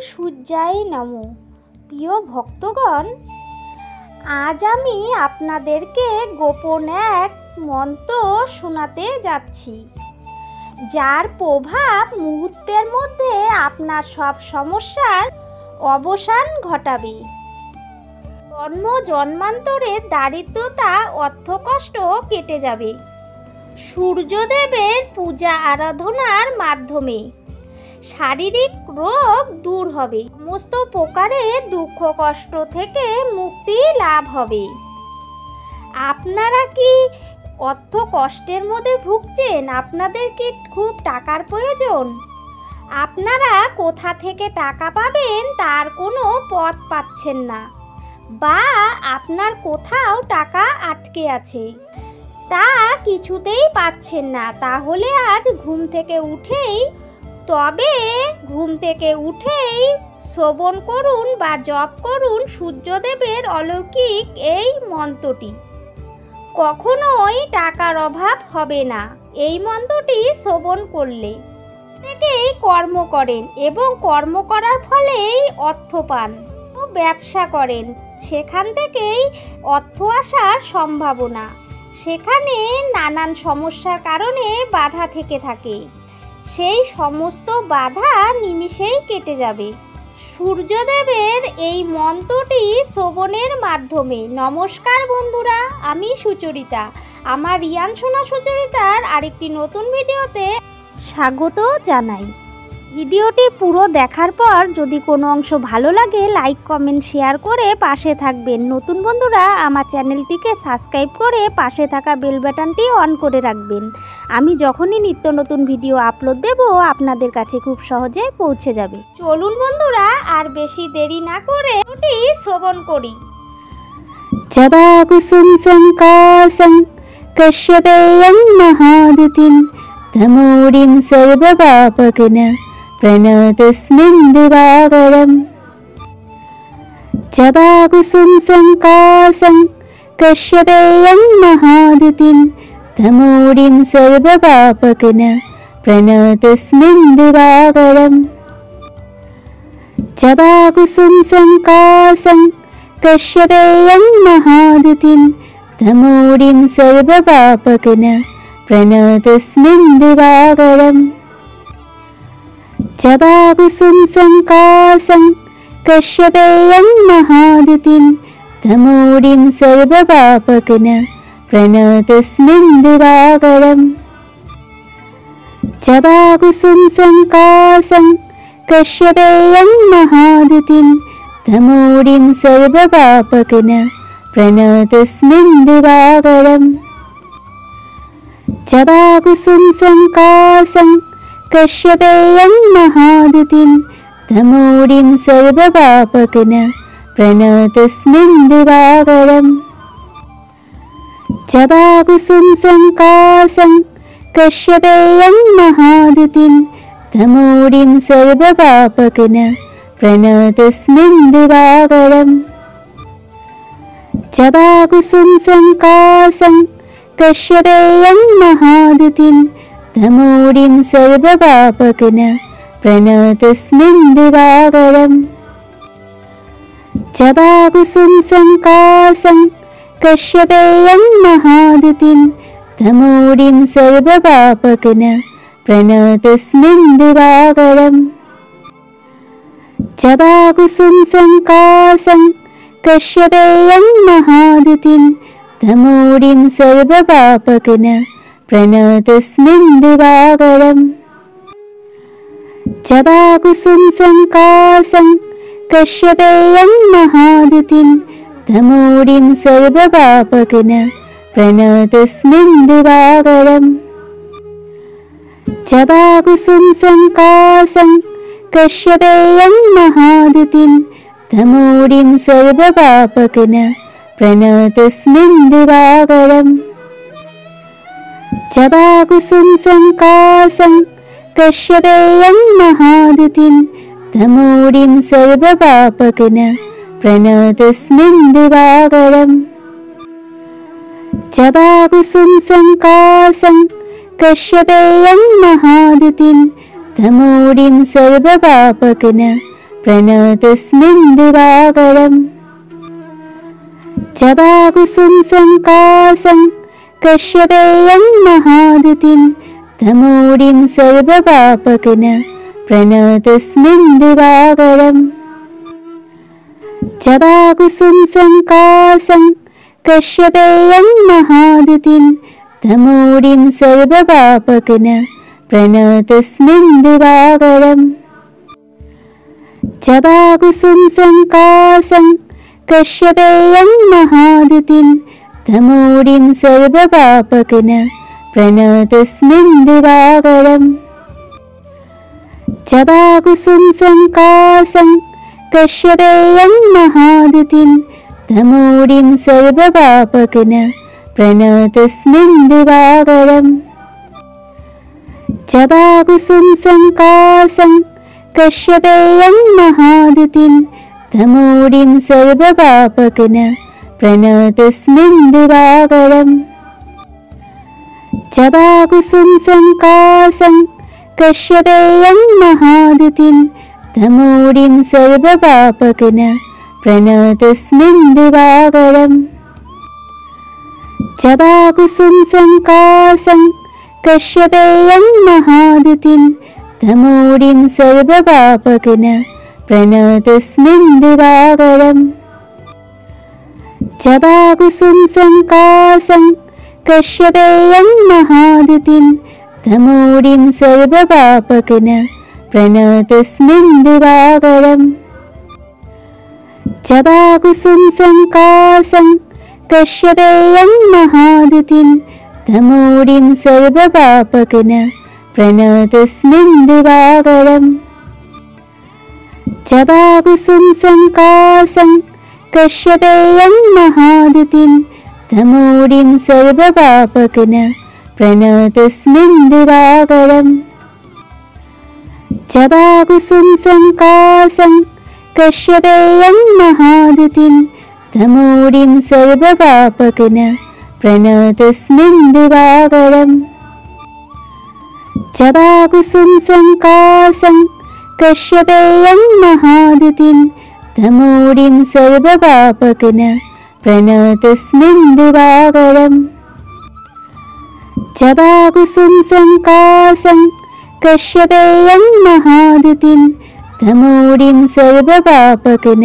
সূর্যায় নমঃ। প্রিয় ভক্তগণ, আজ আমি আপনাদেরকে গোপন এক মন্ত্র শোনাতে যাচ্ছি, যার প্রভাব মুহূর্তের মধ্যে আপনার সব সমস্যার অবসান ঘটাবে। জন্ম জন্মান্তরের দারিদ্রতা অর্থকষ্ট কেটে যাবে। সূর্যদেবের পূজা আরাধনার মাধ্যমে শারীরিক রোগ দূর হবে। সমস্ত প্রকারের দুঃখ কষ্ট থেকে মুক্তি লাভ হবে। আপনারা কি অর্থ কষ্টের মধ্যে ভুগছেন? আপনাদের কি খুব টাকার প্রয়োজন? আপনারা কোথা থেকে টাকা পাবেন তার কোনো পথ পাচ্ছেন না, বা আপনার কোথাও টাকা আটকে আছে, তা কিছুতেই পাচ্ছেন না, তাহলে আজ ঘুম থেকে উঠেই শ্রবণ করুন বা জপ করুন সূর্যদেবের অলৌকিক এই মন্ত্রটি। কখনোই টাকার অভাব হবে না। এই মন্ত্রটি শ্রবণ করলে থেকেই কর্ম করেন এবং কর্ম করার ফলেই অর্থ পান। ব্যবসা করেন, সেখান থেকেই অর্থ আসার সম্ভাবনা। সেখানে নানান সমস্যার কারণে বাধা থেকে থাকে, সেই সমস্ত বাধা নিমিষেই কেটে যাবে সূর্যদেবের এই মন্ত্রটি শ্রবণের মাধ্যমে। নমস্কার বন্ধুরা, আমি সুচরিতা। আমার রিয়ান সোনা সুচরিতার আরেকটি নতুন ভিডিওতে স্বাগত জানাই। ভিডিওটি পুরো দেখার পর যদি কোনো অংশ ভালো লাগে লাইক কমেন্ট শেয়ার করে পাশে থাকবেন। নতুন বন্ধুরা আমার চ্যানেলটিকে সাবস্ক্রাইব করে পাশে থাকা বেল বাটনটি অন করে রাখবেন। আমি যখনই নিত্য নতুন ভিডিও আপলোড দেব আপনাদের কাছে খুব সহজে পৌঁছে যাবে। চলুন বন্ধুরা আর বেশি দেরি না করে এটি শ্রবণ করি। জবা কুসুম সংকাসং কশ্যপেয়ং মহাদুতিম তমোরিম সর্বপাপঘ্ন প্রণতস্মিন দিবাকরম। জবা কুসুম সংকাসং কশ্যপেয়ং মহাদুতিম তমোরিম সর্বপাপঘ্ন প্রণতস্মিন দিবাকরম। জবা কুসুম সংকাসং কশ্যপেয়ং মহাদুতিম তমোরিম সর্বপাপঘ্ন প্রণতস্মিন দিবাকরম। জবা কুসুম সংকাসং কশ্যপেয়ং মহাদুতিম তমোরিম সর্বপাপঘ্ন প্রণতস্মিন দিবাকরম। জবা কুসুম সংকাসং কশ্যপেয়ং মহাদুতিম তমোরিম সর্বপাপঘ্ন প্রণতস্মিন দিবাকরম। জবা কুসুম সংকাসং কশ্যপেয়ং মহাদুতিম তমোরিম সর্বপাপঘ্ন প্রণতস্মিন দিবাকরম। জবা কুসুম সংকাসং কশ্যপেয়ং মহাদুতিম তমোরিম সর্বপাপঘ্ন প্রণতস্মিন দিবাকরম। জবা কুসুম সংকাসং কশ্যপেয়ং মহাদুতিম তমোরিম সর্বপাপঘ্ন প্রণতস্মিন দিবাকরম। জবা কুসুম সংকাসং কশ্যপেয়ং মহাদুতিম তমোরিম সর্বপাপঘ্ন প্রণতস্মিন দিবাকরম। জবা কুসুম সংকাসং কশ্যপেয়ং মহাদুতিম তমোরিম সর্বপাপঘ্ন প্রণতস্মিন দিবাকরম। জবা কুসুম সংকাসং কশ্যপেয়ং মহাদুতিম তমোরিম সর্বপাপঘ্ন প্রণতস্মিন দিবাকরম। জবা কুসুম সংকাসং কশ্যপেয়ং মহাদুতিম তমোরিম সর্বপাপঘ্ন প্রণতস্মিন দিবাকরম। জবা কুসুম সংকাসং কশ্যপেয়ং মহাদুতিম তমোরিম সর্বপাপঘ্ন প্রণতস্মিন দিবাকরম। জবা কুসুম সংকাসং কশ্যপেয়ং মহাদুতিম তমোরিম সর্বপাপঘ্ন प्रणतस्मिन् दिवाकरम् जवाकुसुं सङ्कासं कश्यपेयं महादुतिं तमोरिं सर्वपापकन प्रणतस्मिन् दिवाकरम् जवाकुसुं सङ्कासं कश्यपेयं महादुतिं तमोरिं सर्वपापकन प्रणतस्मिन् दिवाकरम् जवाकुसुं सङ्कासं कश्यपेयं महादुतिं तमोरिं सर्वपापकन प्रणतस्मिन् दिवाकरम् जवाकुसुं सङ्कासं कश्यपेयं महादुतिं तमोरिं सर्वपापकन प्रणतस्मिन् दिवाकरम् जवाकुसुं सङ्कासं कश्यपेयं महादुतिं तमोरिं सर्वपापकन प्रणतस्मिन् दिवाकरम् जवाकुसुं सङ्कासं कश्यपेयं महादुतिं तमोरिं सर्वपापकन प्रणतस्मिन् दिवाकरम् जवाकुसुं सङ्कासं कश्यपेयं महादुतिं तमोरिं सर्वपापकन प्रणतस्मिन् दिवाकरम् जवाकुसुं सङ्कासं कश्यपेयं महादुतिं तमोरिं सर्वपापकन प्रणतस्मिन् दिवाकरम् जवाकुसुं सङ्कासं कश्यपेयं महादुतिं तमोरिं सर्वपापकन प्रणतस्मिन् दिवाकरम् जवाकुसुं सङ्कासं कश्यपेयं महादुतिं तमोरिं सर्वपापकन प्रणतस्मिन् दिवाकरम् जवाकुसुं सङ्कासं कश्यपेयं महादुतिं तमोरिं सर्वपापकन प्रणतस्मिन् दिवाकरम् जवाकुसुं सङ्कासं कश्यपेयं महादुतिं तमोरिं सर्वपापकन प्रणतस्मिन् दिवाकरम् जवाकुसुं सङ्कासं कश्यपेयं महादुतिं तमोरिं सर्वपापकन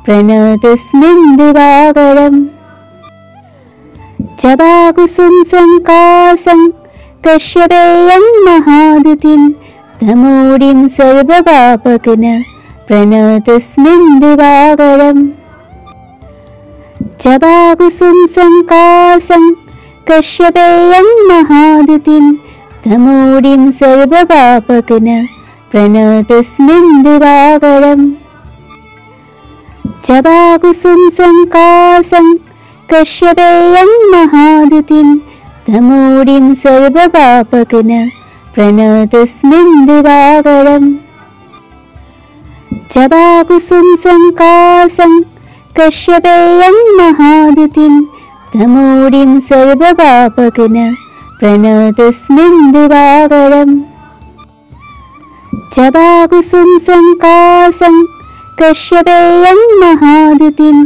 प्रणतस्मिन् दिवाकरम् जवाकुसुं सङ्कासं कश्यपेयं महादुतिं तमोरिं सर्वपापकन प्रणतस्मिन् दिवाकरम् जवाकुसुं सङ्कासं कश्यपेयं महादुतिं तमोरिं सर्वपापकन प्रणतस्मिन् दिवाकरम् जवाकुसुं सङ्कासं कश्यपेयं महादुतिं तमोरिं सर्वपापकन प्रणतस्मिन् दिवाकरम् जवाकुसुं सङ्कासं कश्यपेयं महादुतिं तमोरिं सर्वपापकन प्रणतस्मिन् दिवाकरम् जवाकुसुं सङ्कासं कश्यपेयं महादुतिं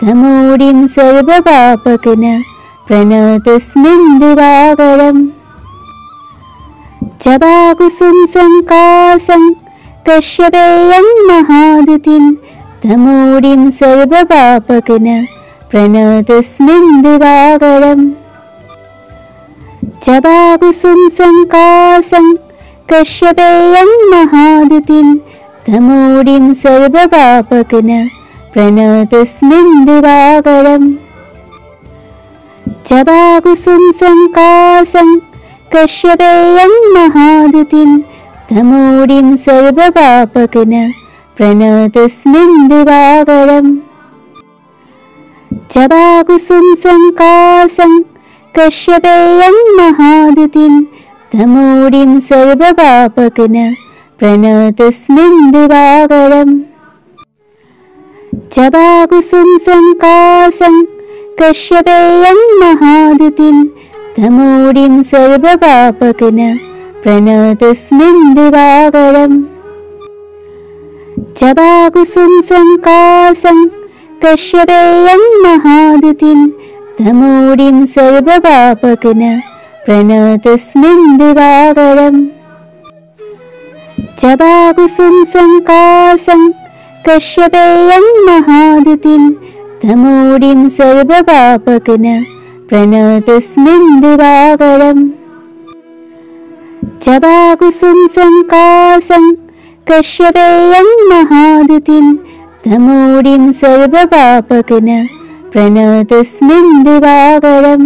तमोरिं सर्वपापकन प्रणतस्मिन् दिवाकरम् जवाकुसुं सङ्कासं कश्यपेयं महादुतिं तमोरिं सर्वपापकन प्रणतस्मिन् दिवाकरम् जवाकुसुं सङ्कासं कश्यपेयं महादुतिं तमोरिं सर्वपापकन प्रणतस्मिन् दिवाकरम् जवाकुसुं सङ्कासं कश्यपेयं महादुतिं तमोरिं सर्वपापकन प्रणतस्मिन् दिवाकरम् जवाकुसुं सङ्कासं कश्यपेयं महादुतिं तमोरिं सर्वपापकन प्रणतस्मिन् दिवाकरम् जवाकुसुं सङ्कासं कश्यपेयं महादुतिं तमोरिं सर्वपापकन प्रणतस्मिन् दिवाकरम् जवाकुसुम संकासं कश्यपेयं महाद्युतिं तमोरिं सर्वपापघ्न प्रणतस्मिन् दिवाकरम् जवाकुसुम संकासं कश्यपेयं महाद्युतिं तमोरिं सर्वपापघ्न प्रणतस्मिन् दिवाकरम् जवाकुसुम संकासं कश्यपेयं महाद्युतिं तमोरिं सर्वपापघ्न प्रणतस्मिन् दिवाकरम्